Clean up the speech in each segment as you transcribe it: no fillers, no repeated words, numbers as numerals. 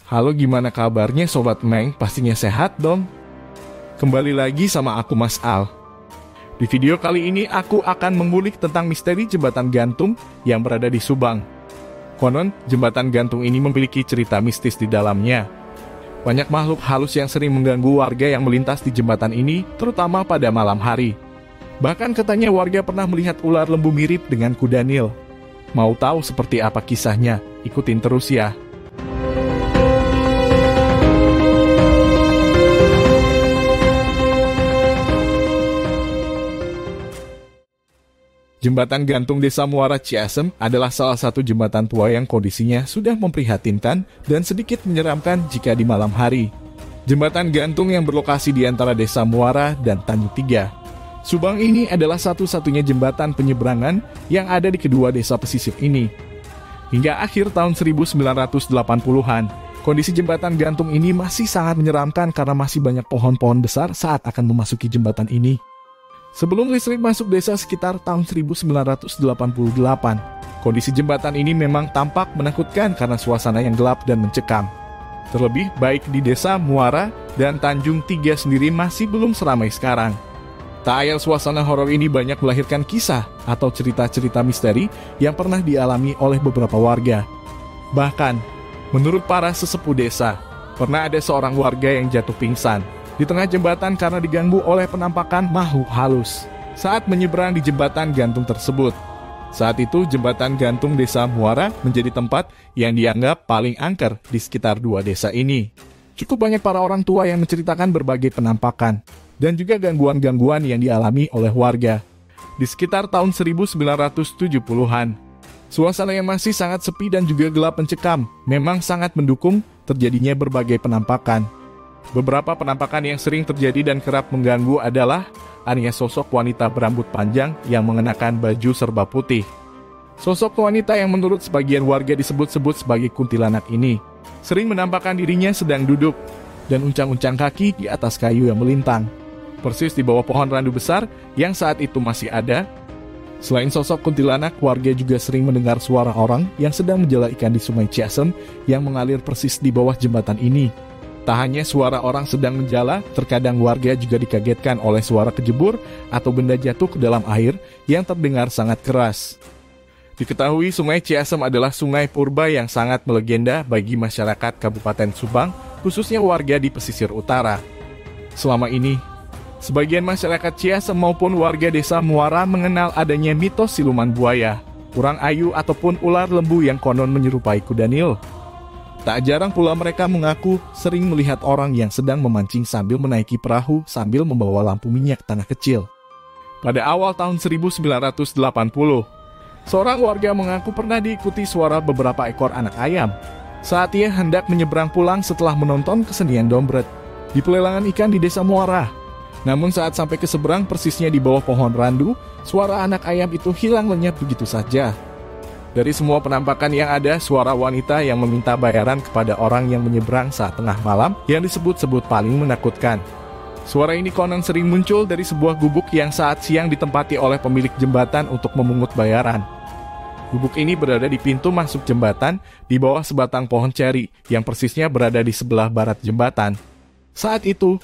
Halo, gimana kabarnya Sobat Meng? Pastinya sehat dong. Kembali lagi sama aku Mas Al. Di video kali ini aku akan mengulik tentang misteri jembatan gantung yang berada di Subang. Konon, jembatan gantung ini memiliki cerita mistis di dalamnya. Banyak makhluk halus yang sering mengganggu warga yang melintas di jembatan ini, terutama pada malam hari. Bahkan katanya warga pernah melihat ular lembu mirip dengan kuda Nil. Mau tahu seperti apa kisahnya? Ikutin terus ya. Jembatan gantung Desa Muara Ciasem adalah salah satu jembatan tua yang kondisinya sudah memprihatinkan dan sedikit menyeramkan jika di malam hari. Jembatan gantung yang berlokasi di antara Desa Muara dan Tanjung Tiga, Subang ini adalah satu-satunya jembatan penyeberangan yang ada di kedua desa pesisir ini. Hingga akhir tahun 1980-an, kondisi jembatan gantung ini masih sangat menyeramkan karena masih banyak pohon-pohon besar saat akan memasuki jembatan ini. Sebelum listrik masuk desa sekitar tahun 1988, kondisi jembatan ini memang tampak menakutkan karena suasana yang gelap dan mencekam. Terlebih baik di Desa Muara dan Tanjung Tiga sendiri masih belum seramai sekarang. Tak ayal suasana horor ini banyak melahirkan kisah atau cerita-cerita misteri yang pernah dialami oleh beberapa warga. Bahkan, menurut para sesepuh desa, pernah ada seorang warga yang jatuh pingsan di tengah jembatan karena diganggu oleh penampakan makhluk halus saat menyeberang di jembatan gantung tersebut. Saat itu, jembatan gantung Desa Muara menjadi tempat yang dianggap paling angker di sekitar dua desa ini. Cukup banyak para orang tua yang menceritakan berbagai penampakan dan juga gangguan-gangguan yang dialami oleh warga. Di sekitar tahun 1970-an, suasana yang masih sangat sepi dan juga gelap mencekam memang sangat mendukung terjadinya berbagai penampakan. Beberapa penampakan yang sering terjadi dan kerap mengganggu adalah adanya sosok wanita berambut panjang yang mengenakan baju serba putih. Sosok wanita yang menurut sebagian warga disebut-sebut sebagai kuntilanak ini sering menampakkan dirinya sedang duduk dan uncang-uncang kaki di atas kayu yang melintang, persis di bawah pohon randu besar yang saat itu masih ada. Selain sosok kuntilanak, warga juga sering mendengar suara orang yang sedang menjala ikan di Sungai Ciasem yang mengalir persis di bawah jembatan ini. Tak hanya suara orang sedang menjala, terkadang warga juga dikagetkan oleh suara kejebur atau benda jatuh ke dalam air yang terdengar sangat keras. Diketahui Sungai Ciasem adalah sungai purba yang sangat melegenda bagi masyarakat Kabupaten Subang, khususnya warga di pesisir utara. Selama ini, sebagian masyarakat Ciasem maupun warga Desa Muara mengenal adanya mitos siluman buaya, kurang ayu ataupun ular lembu yang konon menyerupai kuda Nil. Tak jarang pula mereka mengaku sering melihat orang yang sedang memancing sambil menaiki perahu sambil membawa lampu minyak tanah kecil. Pada awal tahun 1980, seorang warga mengaku pernah diikuti suara beberapa ekor anak ayam saat ia hendak menyeberang pulang setelah menonton kesenian dombret di pelelangan ikan di Desa Muara. Namun saat sampai ke seberang persisnya di bawah pohon randu, suara anak ayam itu hilang lenyap begitu saja. Dari semua penampakan yang ada, suara wanita yang meminta bayaran kepada orang yang menyeberang saat tengah malam yang disebut-sebut paling menakutkan. Suara ini konon sering muncul dari sebuah gubuk yang saat siang ditempati oleh pemilik jembatan untuk memungut bayaran. Gubuk ini berada di pintu masuk jembatan di bawah sebatang pohon ceri yang persisnya berada di sebelah barat jembatan. Saat itu,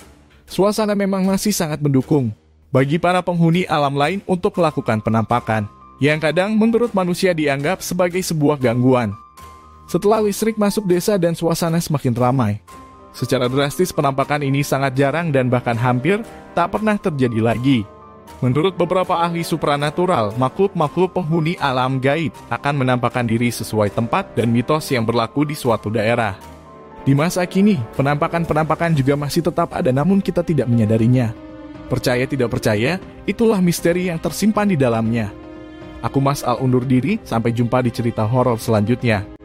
suasana memang masih sangat mendukung bagi para penghuni alam lain untuk melakukan penampakan, yang kadang menurut manusia dianggap sebagai sebuah gangguan. Setelah listrik masuk desa dan suasana semakin ramai, secara drastis penampakan ini sangat jarang dan bahkan hampir tak pernah terjadi lagi. Menurut beberapa ahli supranatural, makhluk-makhluk penghuni alam gaib akan menampakkan diri sesuai tempat dan mitos yang berlaku di suatu daerah. Di masa kini, penampakan-penampakan juga masih tetap ada namun kita tidak menyadarinya. Percaya tidak percaya, itulah misteri yang tersimpan di dalamnya. Aku Mas Al undur diri, sampai jumpa di cerita horor selanjutnya.